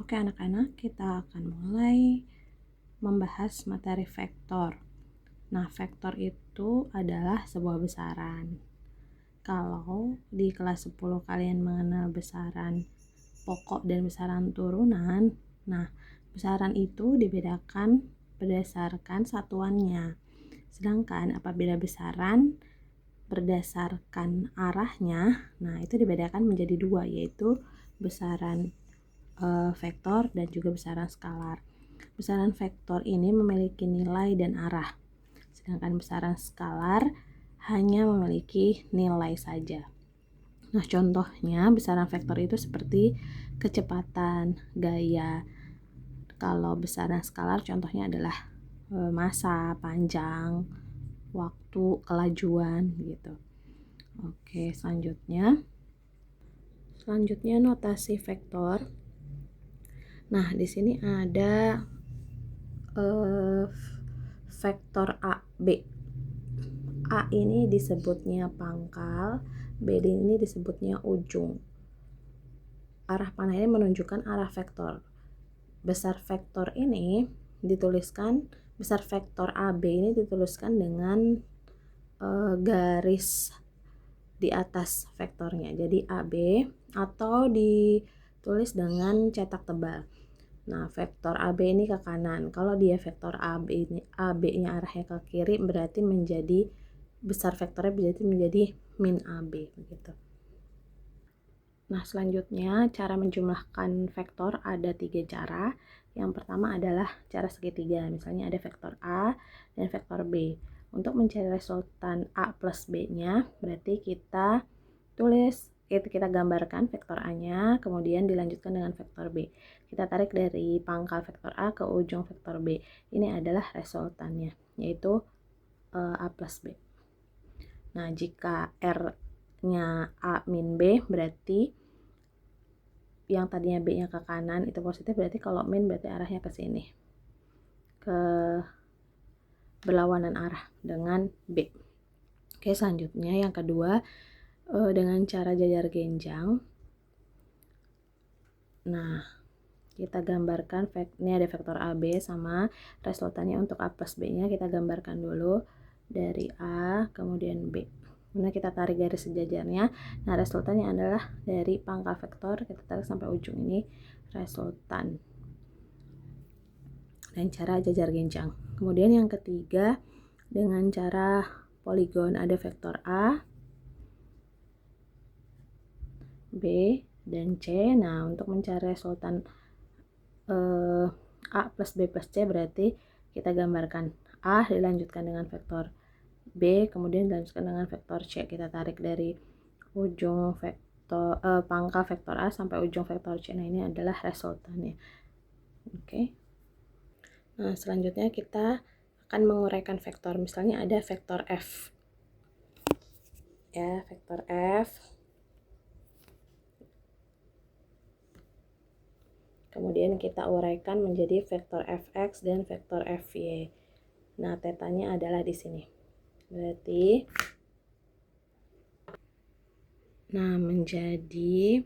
Oke anak-anak, kita akan mulai membahas materi vektor. Nah, vektor itu adalah sebuah besaran. Kalau di kelas 10 kalian mengenal besaran pokok dan besaran turunan, nah besaran itu dibedakan berdasarkan satuannya. Sedangkan apabila besaran berdasarkan arahnya, nah itu dibedakan menjadi dua, yaitu besaran vektor dan juga besaran skalar. Besaran vektor ini memiliki nilai dan arah, sedangkan besaran skalar hanya memiliki nilai saja. Nah, contohnya besaran vektor itu seperti kecepatan, gaya. Kalau besaran skalar contohnya adalah massa, panjang, waktu, kelajuan gitu. Oke, selanjutnya notasi vektor. Nah, di sini ada vektor A, B. A ini disebutnya pangkal, B ini disebutnya ujung. Arah panah ini menunjukkan arah vektor. Besar vektor ini dituliskan, besar vektor AB ini dituliskan dengan garis di atas vektornya. Jadi AB atau ditulis dengan cetak tebal. Nah, vektor AB ini ke kanan. Kalau dia vektor AB-nya arahnya ke kiri, berarti menjadi besar vektornya berarti menjadi min AB begitu. Nah, selanjutnya cara menjumlahkan vektor ada 3 cara. Yang pertama adalah cara segitiga. Misalnya ada vektor A dan vektor B. Untuk mencari resultan A plus B-nya, berarti kita gambarkan vektor A-nya, kemudian dilanjutkan dengan vektor B. Kita tarik dari pangkal vektor A ke ujung vektor B. Ini adalah resultannya, yaitu A plus B. Nah, jika R-nya A min B, berarti yang tadinya B-nya ke kanan itu positif, berarti kalau min berarti arahnya ke sini, ke berlawanan arah dengan B. Oke, selanjutnya yang kedua, dengan cara jajar genjang. Nah, kita gambarkan ini ada vektor AB sama resultannya untuk A plus B-nya kita gambarkan dulu dari A kemudian B. Kemudian kita tarik garis sejajarnya. Nah, resultannya adalah dari pangkal vektor kita tarik sampai ujung ini resultan. Dan cara jajar genjang. Kemudian yang ketiga dengan cara poligon, ada vektor A, B, dan C. Nah, untuk mencari resultan A plus B plus C berarti kita gambarkan A dilanjutkan dengan vektor B, kemudian dilanjutkan dengan vektor C. Kita tarik dari ujung vektor pangkal vektor A sampai ujung vektor C. Nah, ini adalah resultannya. Oke. Nah, selanjutnya kita akan menguraikan vektor. Misalnya ada vektor F. Ya, vektor F. Kemudian kita uraikan menjadi vektor fx dan vektor fy. Nah, tetanya adalah di sini. Berarti menjadi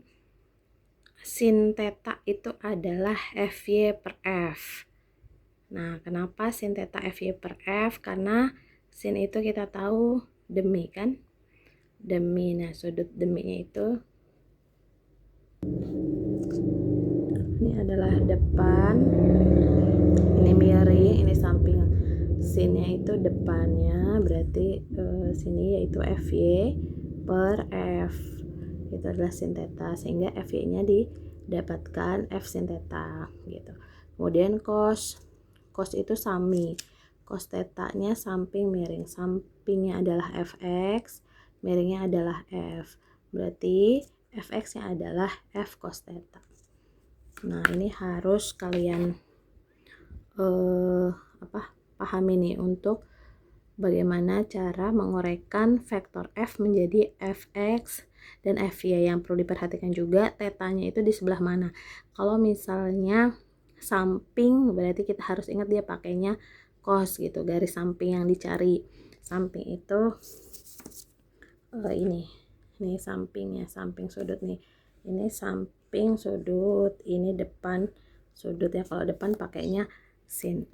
sin theta itu adalah fy per f. Nah, kenapa sin theta fy per f? Karena sin itu kita tahu demi kan? Demi. Nah, sudut deminya itu ini adalah depan, ini miring, ini samping. Sinnya itu depannya, berarti sini yaitu fy per f. Itu adalah sin theta, sehingga fy nya didapatkan f sin theta gitu. Kemudian cos itu sami, cos theta nya samping miring, sampingnya adalah fx, miringnya adalah f, berarti fx nya adalah f cos theta. Nah, ini harus kalian pahami nih untuk bagaimana cara menguraikan vektor f menjadi fx dan fy. Yang perlu diperhatikan juga tetanya itu di sebelah mana. Kalau misalnya samping, berarti kita harus ingat dia pakainya cos gitu, garis samping yang dicari. Samping itu ini sampingnya, samping sudut nih. Ini samping sudut, ini depan sudut ya, kalau depan pakainya sin.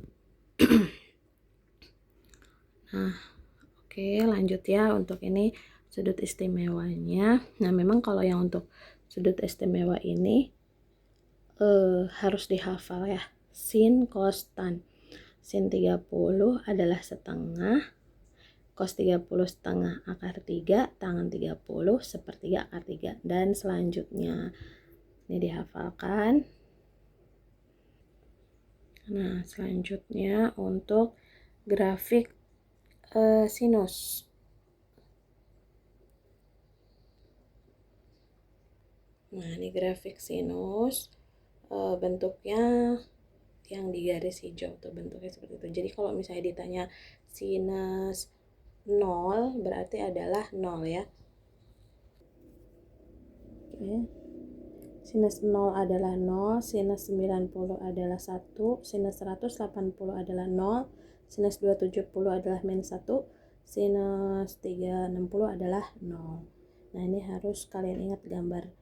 Nah, oke, lanjut ya untuk ini sudut istimewanya. Nah, memang kalau yang untuk sudut istimewa ini harus dihafal ya. Sin cos tan. Sin 30 adalah setengah, cos 30 setengah akar 3, tangan 30 sepertiga akar 3. Dan selanjutnya ini dihafalkan. Nah, selanjutnya untuk grafik sinus. Nah, ini grafik sinus, bentuknya yang di garis hijau tuh, bentuknya seperti itu. Jadi kalau misalnya ditanya sinus 0 berarti adalah 0 ya. Oke. Sinus 0 adalah 0, sinus 90 adalah 1, sinus 180 adalah 0, sinus 270 adalah minus 1, sinus 360 adalah 0. Nah, ini harus kalian ingat gambar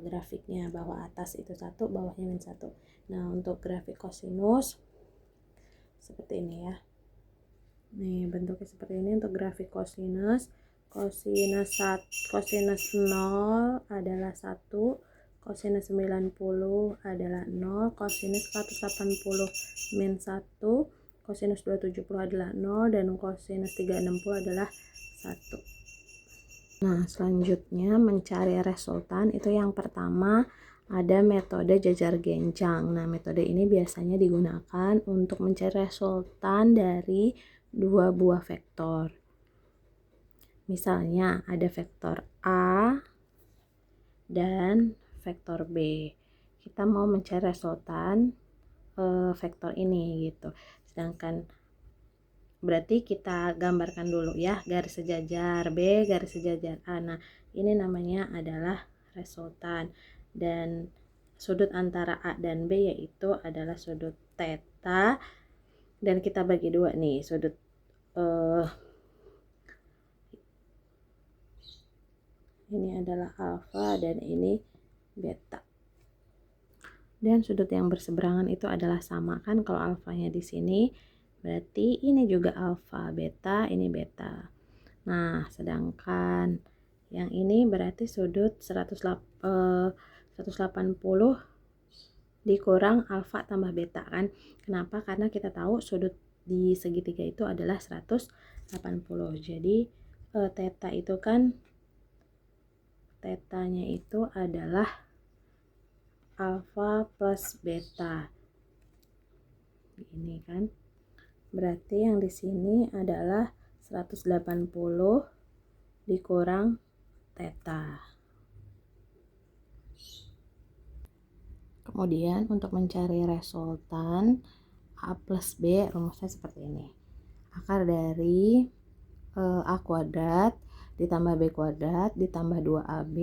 grafiknya, bahwa atas itu 1, bawahnya minus 1. Nah, untuk grafik kosinus seperti ini ya. Nih, bentuknya seperti ini untuk grafik kosinus. Kosinus 0 adalah 1, kosinus 90 adalah 0, kosinus 180 min 1, kosinus 270 adalah 0, dan kosinus 360 adalah 1. Nah, selanjutnya mencari resultan itu yang pertama ada metode jajar genjang. Nah, metode ini biasanya digunakan untuk mencari resultan dari dua buah vektor. Misalnya ada vektor A dan vektor B. Kita mau mencari resultan vektor ini gitu. Sedangkan berarti kita gambarkan dulu ya, garis sejajar B, garis sejajar A. Nah, ini namanya adalah resultan, dan sudut antara A dan B yaitu adalah sudut theta, dan kita bagi dua nih, sudut ini adalah alfa dan ini beta. Dan sudut yang berseberangan itu adalah sama kan, kalau alfanya di sini berarti ini juga alfa, beta, ini beta. Nah, sedangkan yang ini berarti sudut 180 dikurang alfa tambah beta kan. Kenapa? Karena kita tahu sudut di segitiga itu adalah 180. Jadi theta itu kan, tetanya itu adalah alfa plus beta. Ini kan. Berarti yang di sini adalah 180 dikurang theta. Kemudian untuk mencari resultan A plus B, rumusnya seperti ini. Akar dari A kuadrat ditambah B kuadrat ditambah 2AB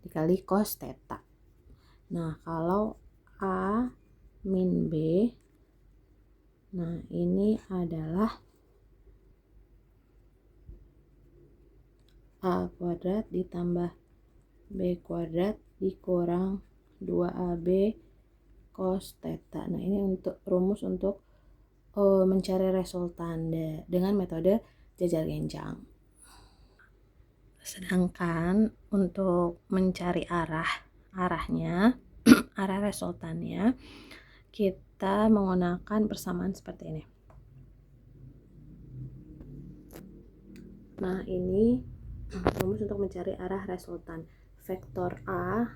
dikali cos theta. Nah, kalau A min B, nah ini adalah A kuadrat ditambah B kuadrat dikurang 2AB cos theta. Nah, ini untuk rumus untuk mencari resultan dengan metode jajar genjang. Sedangkan untuk mencari arahnya arah resultannya, kita menggunakan persamaan seperti ini. Nah, ini rumus untuk mencari arah resultan. Vektor A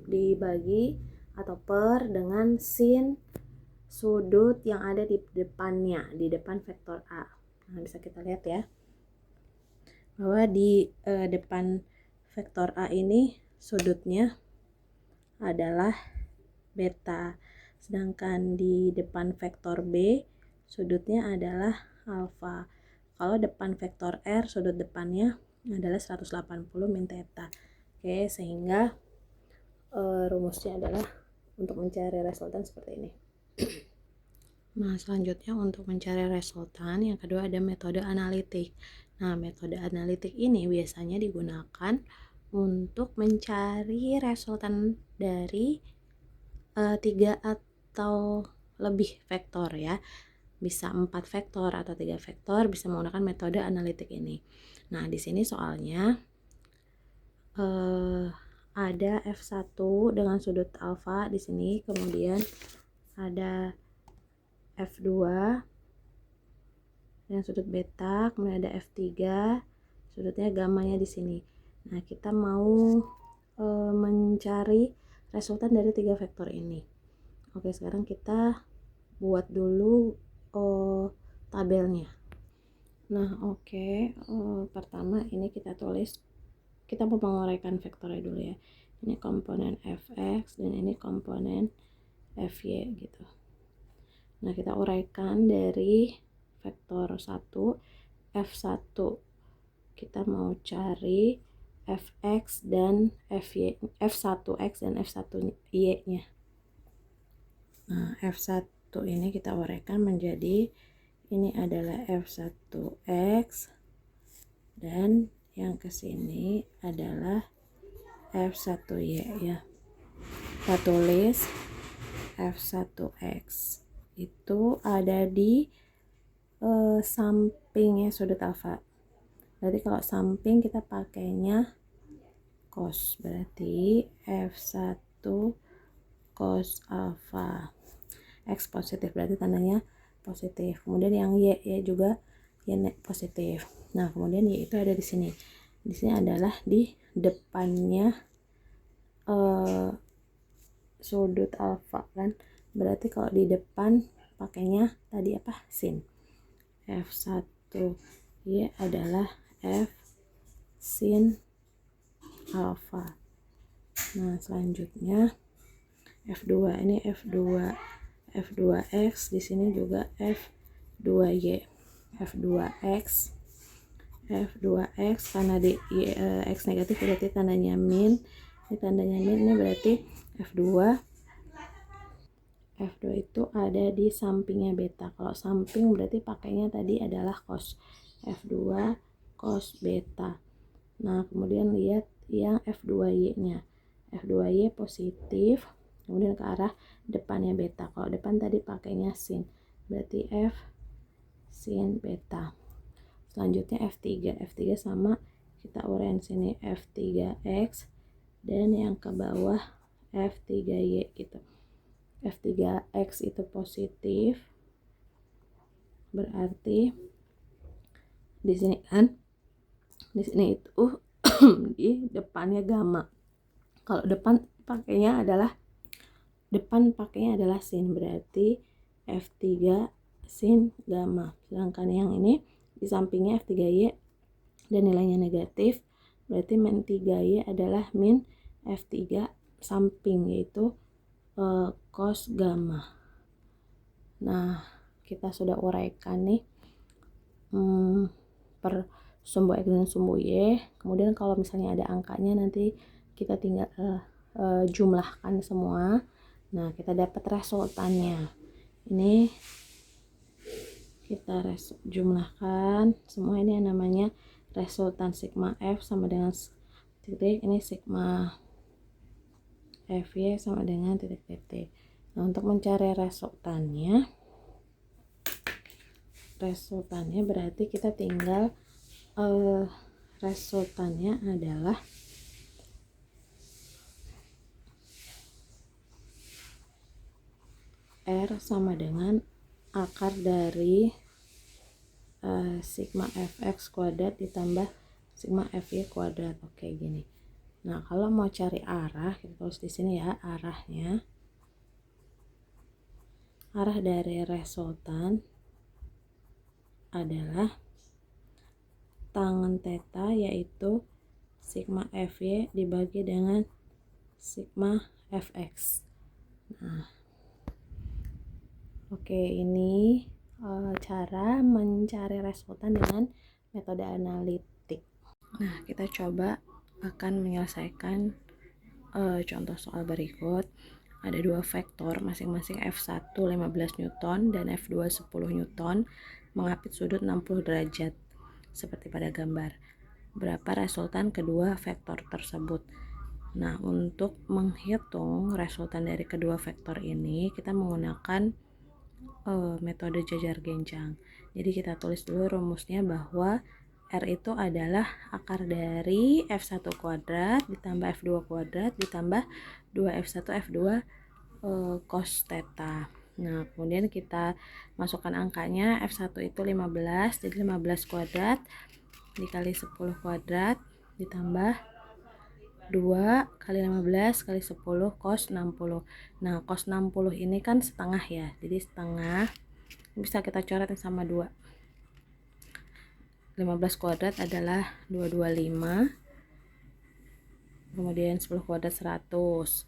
dibagi atau per dengan sin sudut yang ada di depannya, di depan vektor A. Nah, bisa kita lihat ya, bahwa di depan vektor A ini sudutnya adalah beta, sedangkan di depan vektor B sudutnya adalah alfa. Kalau depan vektor R, sudut depannya adalah 180 min theta. Oke, sehingga rumusnya adalah untuk mencari resultan seperti ini. Nah, selanjutnya untuk mencari resultan yang kedua ada metode analitik. Nah, metode analitik ini biasanya digunakan untuk mencari resultan dari 3 atau lebih vektor ya, bisa 4 vektor atau 3 vektor, bisa menggunakan metode analitik ini. Nah, di sini soalnya ada F1 dengan sudut alfa di sini, kemudian ada F2 dengan sudut beta, kemudian ada F3 sudutnya gamanya di sini. Nah, kita mau mencari resultan dari 3 vektor ini. Oke, sekarang kita buat dulu tabelnya. Nah, oke, pertama ini kita tulis, kita mau menguraikan vektornya dulu ya. Ini komponen fx dan ini komponen fy gitu. Nah, kita uraikan dari vektor 1 f1, kita mau cari fx dan fy, f1x dan f1y nya. Nah, f1 ini kita uraikan menjadi, ini adalah f1x dan yang kesini adalah f1y ya. Kita tulis f1x itu ada di sampingnya sudut alfa. Berarti kalau samping kita pakainya cos, berarti f1 cos alfa. X positif berarti tandanya positif. Kemudian yang y juga y positif. Nah, kemudian y itu ada di sini. Di sini adalah di depannya sudut alfa kan. Berarti kalau di depan pakainya tadi apa? Sin. F1 y adalah f sin alfa. Nah, selanjutnya F2 ini F2x, di sini juga F2y. F2x karena di x negatif berarti tandanya min. Ini tandanya min, ini berarti F2 itu ada di sampingnya beta. Kalau samping berarti pakainya tadi adalah cos. F2 cos beta. Nah, kemudian lihat yang F2y nya. F2y positif, kemudian ke arah depannya beta. Kalau depan tadi pakainya sin, berarti F sin beta. Selanjutnya F3 sama, kita uraikan sini F3x dan yang ke bawah F3y gitu. F3x itu positif, berarti di sini kan, di sini itu di depannya gamma. Kalau depan pakainya adalah sin, berarti F3 sin gamma. Sedangkan yang ini di sampingnya F3y dan nilainya negatif, berarti min 3y adalah min F3 samping, yaitu cos gamma. Nah, kita sudah uraikan nih per sumbu X dan sumbu Y. Kemudian kalau misalnya ada angkanya, nanti kita tinggal jumlahkan semua. Nah, kita dapat resultannya. Ini kita jumlahkan semua, ini yang namanya resultan sigma F sama dengan titik, ini sigma FY sama dengan titik titik. Nah, untuk mencari resultannya berarti kita tinggal resultannya adalah R sama dengan akar dari sigma fx kuadrat ditambah sigma fy kuadrat. Oke, gini. Nah, kalau mau cari arah, kita tulis di sini ya, arahnya. Arah dari resultan adalah tangen theta, yaitu sigma fy dibagi dengan sigma fx. Nah, oke, ini cara mencari resultan dengan metode analitik. Nah, kita coba akan menyelesaikan contoh soal berikut. Ada dua vektor, masing-masing F1 15 Newton dan F2 10 Newton, mengapit sudut 60 derajat seperti pada gambar. Berapa resultan kedua vektor tersebut? Nah, untuk menghitung resultan dari kedua vektor ini, kita menggunakan metode jajar genjang. Jadi kita tulis dulu rumusnya bahwa R itu adalah akar dari F1 kuadrat ditambah F2 kuadrat ditambah 2F1 F2 cos theta. Nah, kemudian kita masukkan angkanya. F1 itu 15, jadi 15 kuadrat dikali 10 kuadrat ditambah 2 kali 15 kali 10 cos 60. Nah, cos 60 ini kan setengah ya, jadi setengah bisa kita coret sama 2. 15 kuadrat adalah 225, kemudian 10 kuadrat 100.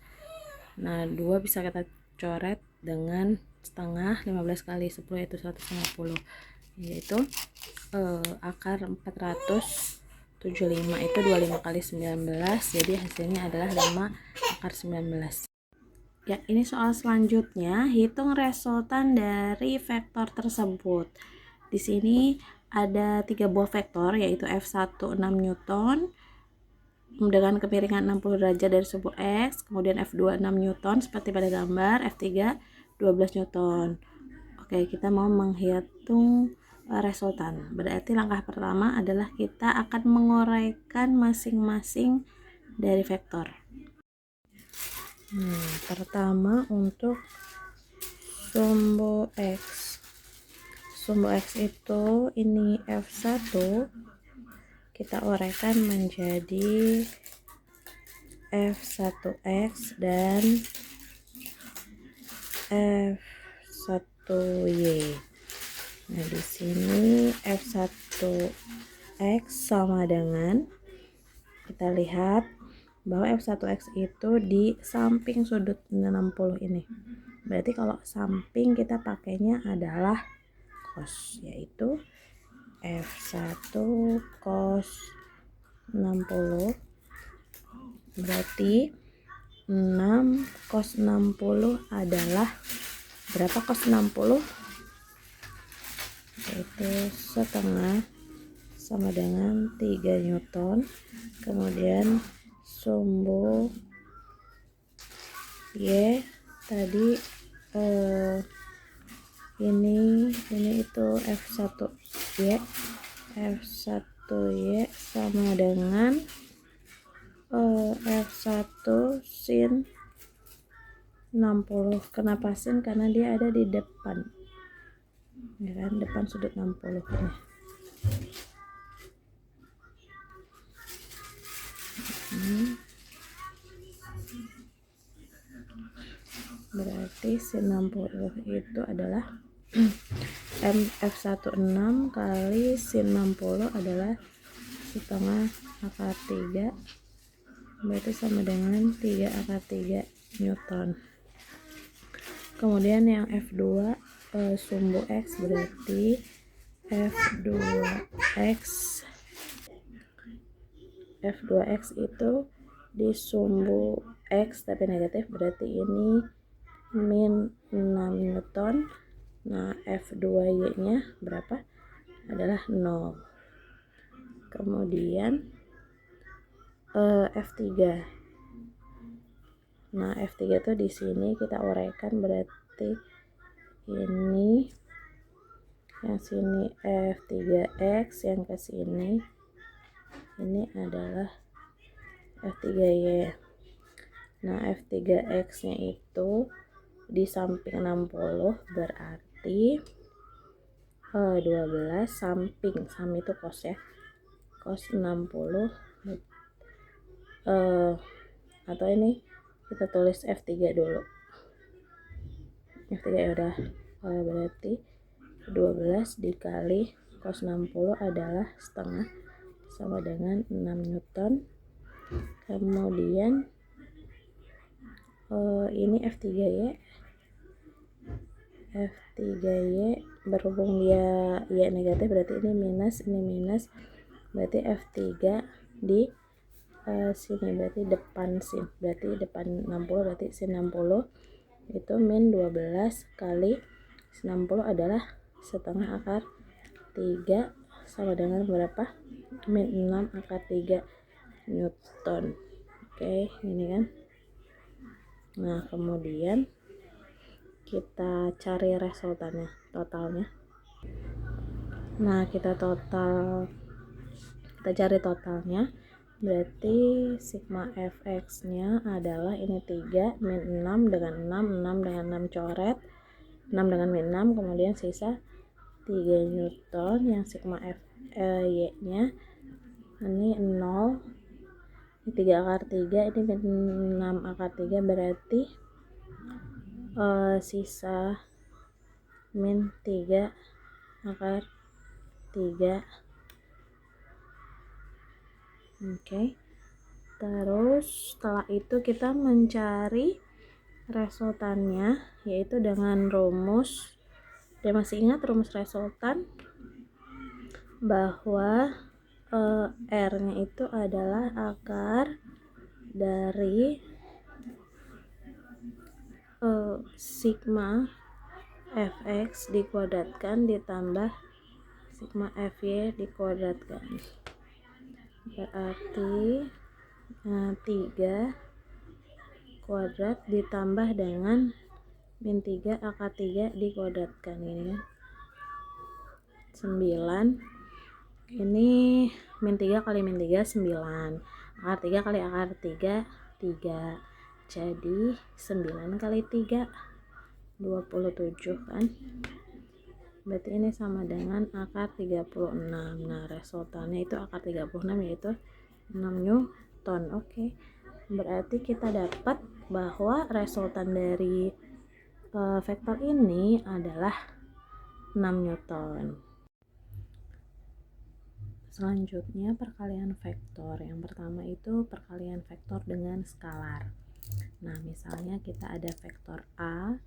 Nah, 2 bisa kita coret dengan setengah. 15 kali 10 yaitu 150, yaitu akar 475 itu 25 kali 19, jadi hasilnya adalah 5 akar 19. Ya, ini soal selanjutnya, hitung resultan dari vektor tersebut. Di sini ada 3 buah vektor, yaitu F1 6 Newton dengan kemiringan 60 derajat dari sumbu X, kemudian F2 6 Newton seperti pada gambar, F3 12 Newton. Oke, kita mau menghitung resultan. Berarti langkah pertama adalah kita akan menguraikan masing-masing dari vektor. Pertama untuk sumbu X. Sumbu X itu ini F1 kita uraikan menjadi F1X dan F1Y. Nah, di sini F1X sama dengan, kita lihat bahwa F1X itu di samping sudut 60 ini. Berarti kalau samping kita pakainya adalah cos, yaitu F1 cos 60. Berarti 6 cos 60 adalah berapa cos 60? Yaitu setengah sama dengan 3 Newton. Kemudian sumbu Y tadi ini itu F1Y. F1Y sama dengan F1 sin 60. Kenapa sin? Karena dia ada di depan, ya kan, depan sudut 60 ini. Berarti sin 60 itu adalah F16 kali sin 60 adalah setengah akar 3, berarti sama dengan 3 akar 3 Newton. Kemudian yang F2 sumbu X berarti F2X itu di sumbu X tapi negatif, berarti ini min 6 Newton. Nah, F2Y nya berapa? Adalah 0. Kemudian F3. Nah, F3 itu di sini kita uraikan, berarti ini yang sini F3X, yang ke sini ini adalah F3Y. Nah, F3X nya itu di samping 60, berarti 12 samping, sam itu cos ya, cos 60 atau ini kita tulis F3 dulu. F3 ya udah, berarti 12 dikali cos 60 adalah setengah sama dengan 6 Newton. Kemudian ini F3Y berhubung dia ya negatif, berarti ini minus, berarti F3 di sini, berarti depan sin, berarti depan 60, berarti sin 60 itu min 12 kali sin 60 adalah setengah akar 3 sama dengan berapa? Min 6 akar 3 Newton. Oke, ini kan. Nah, kemudian kita cari resultannya, totalnya. Nah, kita cari totalnya. Berarti sigma fx nya adalah ini 3 min 6 dengan 6 dengan 6 coret, 6 dengan min 6, kemudian sisa 3 Newton. Yang sigma y nya ini 0, ini 3 akar 3, ini min 6 akar 3, berarti sisa min 3 akar 3. Oke. Terus setelah itu kita mencari resultannya, yaitu dengan rumus. Dia masih ingat rumus resultan bahwa R-nya itu adalah akar dari sigma fx dikuadratkan ditambah sigma fy dikuadratkan. Berarti 3 kuadrat ditambah dengan min 3 akar 3 dikuadratkan, ini kan 9. Ini min 3 kali min 3 9, akar 3 kali akar 3 3, jadi 9 kali 3 27 kan. Berarti ini sama dengan akar 36. Nah, resultannya itu akar 36, yaitu 6 Newton. Oke. Berarti kita dapat bahwa resultan dari vektor ini adalah 6 Newton. Selanjutnya perkalian vektor. Yang pertama itu perkalian vektor dengan skalar. Nah, misalnya kita ada vektor A,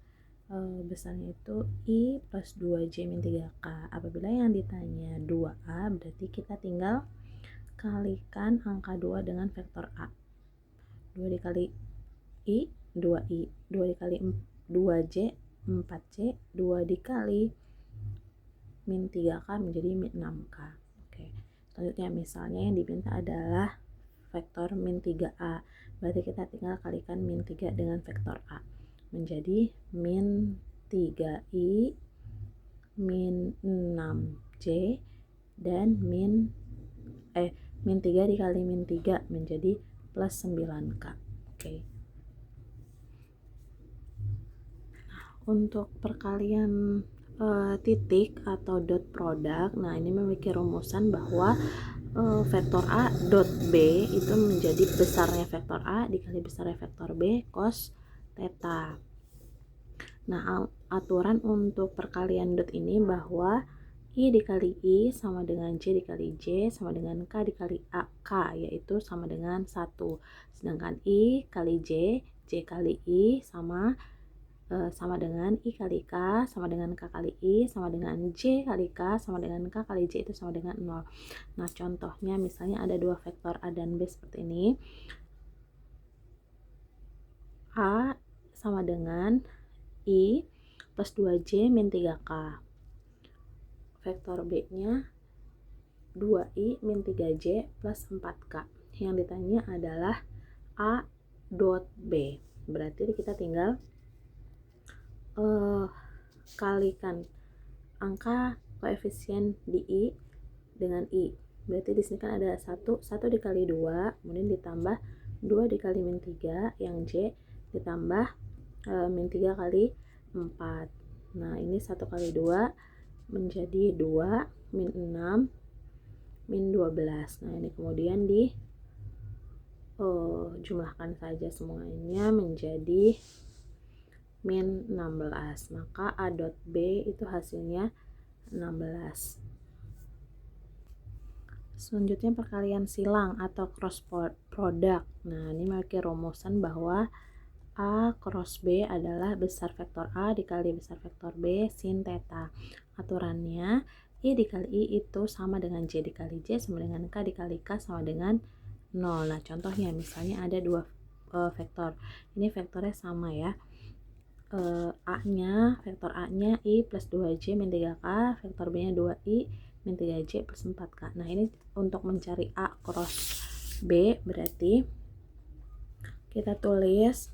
besarnya itu I plus 2J min 3K. Apabila yang ditanya 2A, berarti kita tinggal kalikan angka 2 dengan vektor A. 2 dikali I, 2I. 2 dikali 2J, 4J. 2 dikali min 3K menjadi min 6K. Oke. Selanjutnya misalnya yang diminta adalah vektor min 3A. Berarti kita tinggal kalikan min 3 dengan vektor A. Menjadi min 3i min 6j dan min 3 dikali min 3 menjadi plus 9k. Oke. Untuk perkalian titik atau dot produk, nah ini memiliki rumusan bahwa vektor A dot B itu menjadi besarnya vektor A dikali besarnya vektor B cos theta. Nah, aturan untuk perkalian dot ini bahwa I dikali I sama dengan J dikali J sama dengan K dikali K, yaitu sama dengan 1. Sedangkan I kali J, J kali I sama dengan I kali K sama dengan K kali I sama dengan J kali K sama dengan K kali J, itu sama dengan 0. Nah, contohnya misalnya ada dua vektor A dan B seperti ini. A sama dengan I plus 2J min 3K. Vektor B-nya 2I min 3J plus 4K. Yang ditanya adalah A dot B. Berarti kita tinggal kalikan angka koefisien di I dengan I. Berarti di sini kan ada 1 dikali 2, kemudian ditambah 2 dikali min 3, yang J ditambah min 3 kali 4. Nah, ini 1 kali 2 menjadi 2 min 6 min 12. Nah, ini kemudian di jumlahkan saja semuanya menjadi min 16. Maka A dot B itu hasilnya 16. Selanjutnya perkalian silang atau cross product. Nah, ini memiliki rumusan bahwa A cross B adalah besar vektor A dikali besar vektor B sin theta. Aturannya I dikali I itu sama dengan J dikali J sama dengan K dikali K sama dengan 0. Nah, contohnya misalnya ada dua vektor. Ini vektornya sama ya. Vektor A-nya I plus 2J min 3K, vektor B-nya 2I min 3J plus 4K. Nah, ini untuk mencari A cross B berarti kita tulis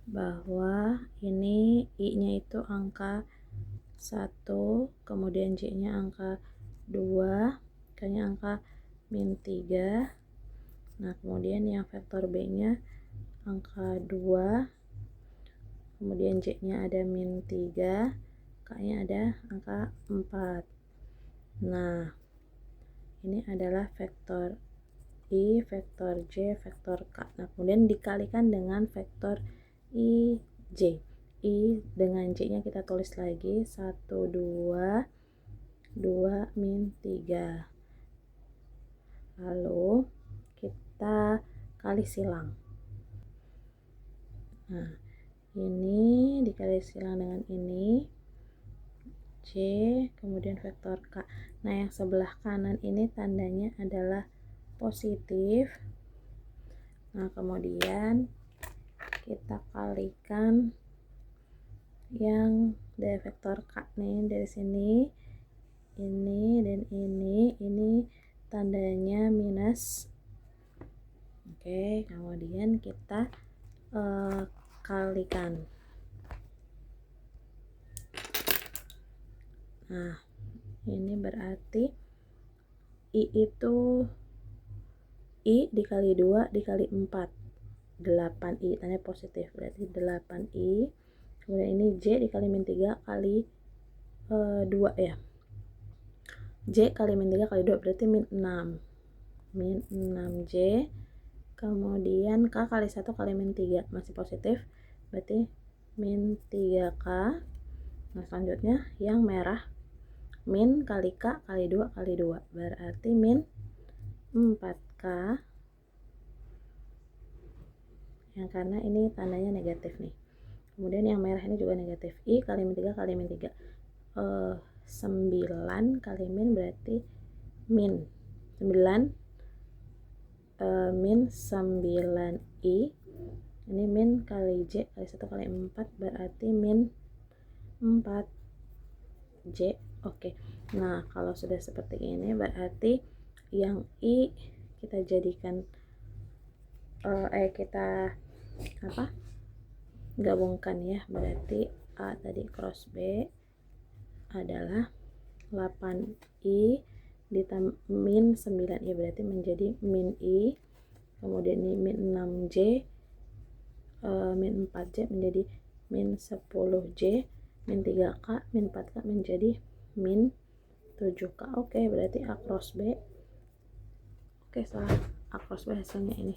bahwa ini I-nya itu angka 1, kemudian J-nya angka 2, K-nya angka -3. Nah, kemudian yang vektor B-nya angka 2, kemudian J-nya ada -3, K-nya ada angka 4. Nah, ini adalah vektor I, vektor J, vektor K. Nah, kemudian dikalikan dengan vektor IJ. I dengan J-nya kita tulis lagi 1, 2, 2, -3. Lalu kita kali silang. Nah, ini dikali silang dengan ini J, kemudian vektor K. Nah, yang sebelah kanan ini tandanya adalah positif. Nah, kemudian kita kalikan yang dari vektor K nih, dari sini ini dan ini tandanya minus. Oke, kemudian kita kalikan. Nah, ini berarti I itu I dikali 2 dikali 4, 8I, tanda positif, berarti 8I. Kemudian ini J dikali -3 kali 2 ya. J kali -3 kali 2 berarti -6. -6J. Kemudian K kali 1 kali -3 masih positif, berarti -3K. Nah, selanjutnya yang merah min kali K kali 2 kali 2 berarti -4K. Yang karena ini tandanya negatif nih. Kemudian yang merah ini juga negatif. I kali -3 kali -3. 9 kali min berarti min 9 min 9I. Ini min kali J kali 1 kali 4 berarti min 4J. Oke. Nah, kalau sudah seperti ini berarti yang I kita jadikan kita gabungkan ya, berarti A tadi cross B adalah 8I ditambah min 9I berarti menjadi min I. Kemudian ini min 6J, min 4J menjadi min 10J, min 3K, min 4K menjadi min 7K. Oke, berarti A cross B. Oke, salah, A cross B hasilnya ini.